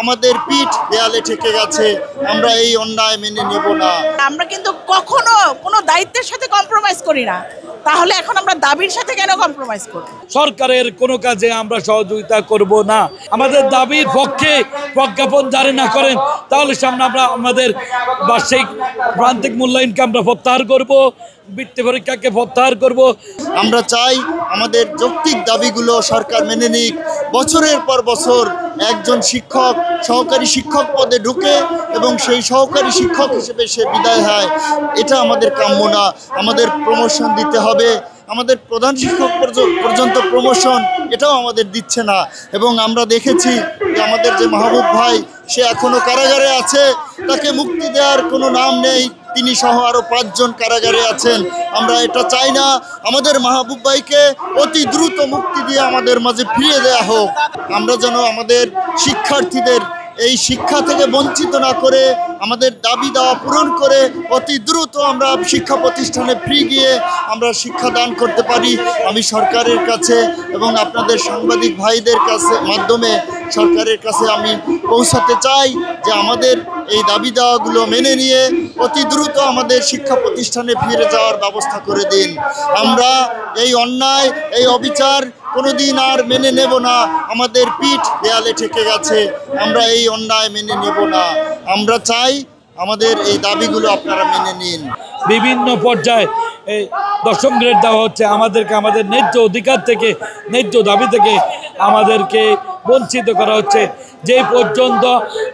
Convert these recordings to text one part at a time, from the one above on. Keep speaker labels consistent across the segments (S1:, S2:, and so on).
S1: আমাদের পিঠ দেয়ালে ঠেকে গেছে। আমরা এই অন্যায় মেনে নেব না।
S2: আমরা কিন্তু কখনো কোনো দায়িত্বের সাথে কম্প্রোমাইজ করি না, তাহলে এখন আমরা দাবির সাথে কেন কম্প্রোমাইজ করব?
S3: সরকারের কোনো কাজে আমরা সহযোগিতা করব না। আমাদের দাবির পক্ষে প্রজ্ঞাপন জারি না করেন তাহলে সামনে আমরা আমাদের বার্ষিক প্রান্তিক মূল্যায়নকে আমরা প্রত্যাহার করব, বৃত্তি পরীক্ষাকে প্রত্যাহার করব।
S1: আমরা চাই আমাদের যৌক্তিক দাবিগুলো সরকার মেনে নিক। বছরের পর বছর একজন শিক্ষক সহকারী শিক্ষক পদে ঢুকে এবং সেই সহকারী শিক্ষক হিসেবে সে বিদায় হয়, এটা আমাদের কাম্য না। আমাদের প্রমোশন দিতে হবে। আমাদের প্রধান শিক্ষক পর্যন্ত প্রমোশন এটাও আমাদের দিচ্ছে না। এবং আমরা দেখেছি যে আমাদের যে মাহবুব ভাই, সে এখনও কারাগারে আছে, তাকে মুক্তি দেওয়ার কোনো নাম নেই। তিনি সহ আরও 5 জন কারাগারে আছেন। আমরা এটা চাই না। আমাদের মাহবুব ভাইকে অতি দ্রুত মুক্তি দিয়ে আমাদের মাঝে ফিরিয়ে দেওয়া হোক। আমরা যেন আমাদের শিক্ষার্থীদের এই শিক্ষা থেকে বঞ্চিত না করে আমাদের দাবি দাওয়া পূরণ করে অতি দ্রুত আমরা শিক্ষা প্রতিষ্ঠানে ফ্রি গিয়ে আমরা শিক্ষাদান করতে পারি। আমি সরকারের কাছে এবং আপনাদের সাংবাদিক ভাইদের কাছে মাধ্যমে সরকারের কাছে আমি পৌঁছাতে চাই যে আমাদের এই দাবি দাওয়াগুলো মেনে নিয়ে অতি দ্রুত আমাদের শিক্ষা প্রতিষ্ঠানে ফিরে যাওয়ার ব্যবস্থা করে দিন। আমরা এই অন্যায়, এই অবিচার কোনোদিন আর মেনে নেব না। আমাদের পিঠ দেয়ালে ঠেকে গেছে। আমরা এই অন্যায় মেনে নেব না। আমরা চাই আমাদের এই দাবিগুলো আপনারা মেনে নিন।
S3: বিভিন্ন পর্যায়ে এই 10ম গ্রেড দেওয়া হচ্ছে। আমাদেরকে আমাদের ন্যায্য অধিকার থেকে, ন্যায্য দাবি থেকে আমাদেরকে বঞ্চিত করা হচ্ছে। যে পর্যন্ত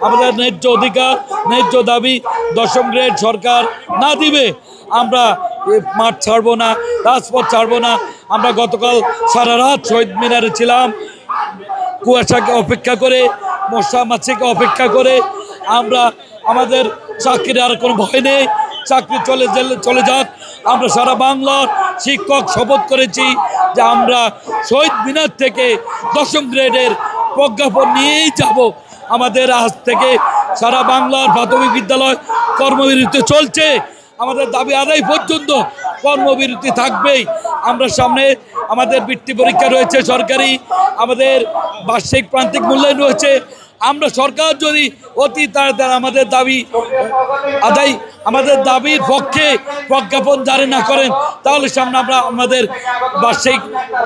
S3: আমাদের ন্যায্য অধিকার, ন্যায্য দাবি 10ম গ্রেড সরকার না দিবে, আমরা মাঠ ছাড়বো না, রাজপথ ছাড়বো না। আমরা গতকাল সারা রাত শহীদ মিনারে ছিলাম, কুয়াশাকে অপেক্ষা করে, মশা মাছিকে অপেক্ষা করে। আমরা আমাদের চাকরির আর কোনো ভয় নেই, চাকরি চলে যাক। আমরা সারা বাংলার শিক্ষক শপথ করেছি যে আমরা শহীদ মিনার থেকে 10ম গ্রেডের প্রজ্ঞাপন নিয়েই যাব। আমাদের আজ থেকে সারা বাংলার প্রাথমিক বিদ্যালয় কর্মবিরতি চলছে। আমাদের দাবি আদায় পর্যন্ত কর্মবিরতি থাকবেই। আমরা সামনে আমাদের বৃত্তি পরীক্ষা রয়েছে সরকারি, আমাদের বার্ষিক প্রান্তিক মূল্যায়ন রয়েছে। আমরা সরকার যদি অতি তাড়াতাড়ি আমাদের দাবি আদায়, আমাদের দাবির পক্ষে প্রজ্ঞাপন জারি না করেন তাহলে সামনে আমরা আমাদের বার্ষিক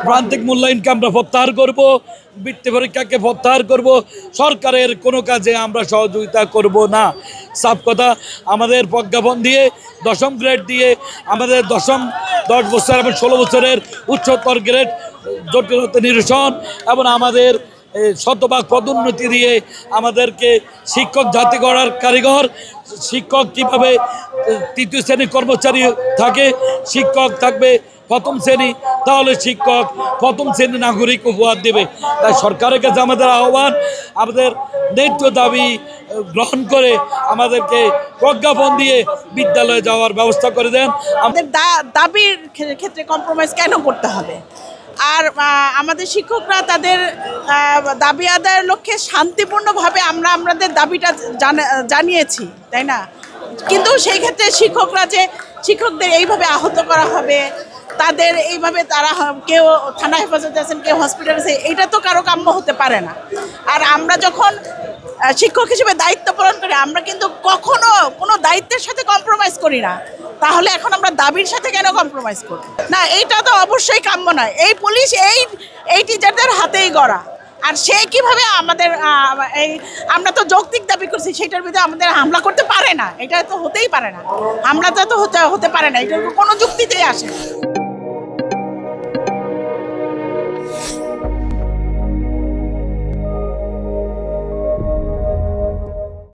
S3: প্রান্তিক মূল্যায়নকে আমরা প্রত্যাহার করব, বৃত্তি পরীক্ষাকে প্রত্যাহার করব। সরকারের কোনো কাজে আমরা সহযোগিতা করব না। সাফ কথা, আমাদের প্রজ্ঞাপন দিয়ে 10ম গ্রেড দিয়ে আমাদের 10 বছর এবং 16 বছরের উচ্চতর গ্রেড জটিলতা নিরসন এবং আমাদের শতভাগ পদোন্নতি দিয়ে আমাদেরকে শিক্ষক জাতি গড়ার কারিগর, শিক্ষক কীভাবে 3য় শ্রেণীর কর্মচারী থাকে, শিক্ষক থাকবে 1ম শ্রেণী, তাহলে শিক্ষক 1ম শ্রেণী নাগরিক উপহার দেবে। তাই সরকারের কাছে আমাদের আহ্বান, আমাদের ন্যায্য দাবি গ্রহণ করে আমাদেরকে প্রজ্ঞাপন দিয়ে বিদ্যালয়ে যাওয়ার ব্যবস্থা করে দেন।
S2: আমাদের দাবির ক্ষেত্রে কম্প্রোমাইজ কেন করতে হবে? আর আমাদের শিক্ষকরা তাদের দাবি আদায়ের লক্ষ্যে শান্তিপূর্ণভাবে আমরা আমাদের দাবিটা জানিয়েছি, তাই না? কিন্তু সেই ক্ষেত্রে শিক্ষকদের এইভাবে আহত করা হবে, তাদের এইভাবে তারা কেউ থানা হেফাজতে আছেন, কেউ হসপিটালে আছে, এইটা তো কারো কাম্য হতে পারে না। আর আমরা যখন শিক্ষক হিসেবে দায়িত্ব পালন করি, আমরা কিন্তু কখনো কোনো দায়িত্বের সাথে কম্প্রোমাইজ করি না, তাহলে এখন আমরা দাবির সাথে কেন কম্প্রোমাইজ করব না? এইটা তো অবশ্যই কাম্য নয়। এই পুলিশ এই টিচারদের হাতেই গড়া, আর সে কিভাবে আমাদের আমরা তো যৌক্তিক দাবি করছি, সেটার ভিতরে আমাদের হামলা করতে পারে না। এটা তো হতেই পারে না, হামলাটা তো হতে পারে না, এটা কোনো যুক্তিতেই আসে না।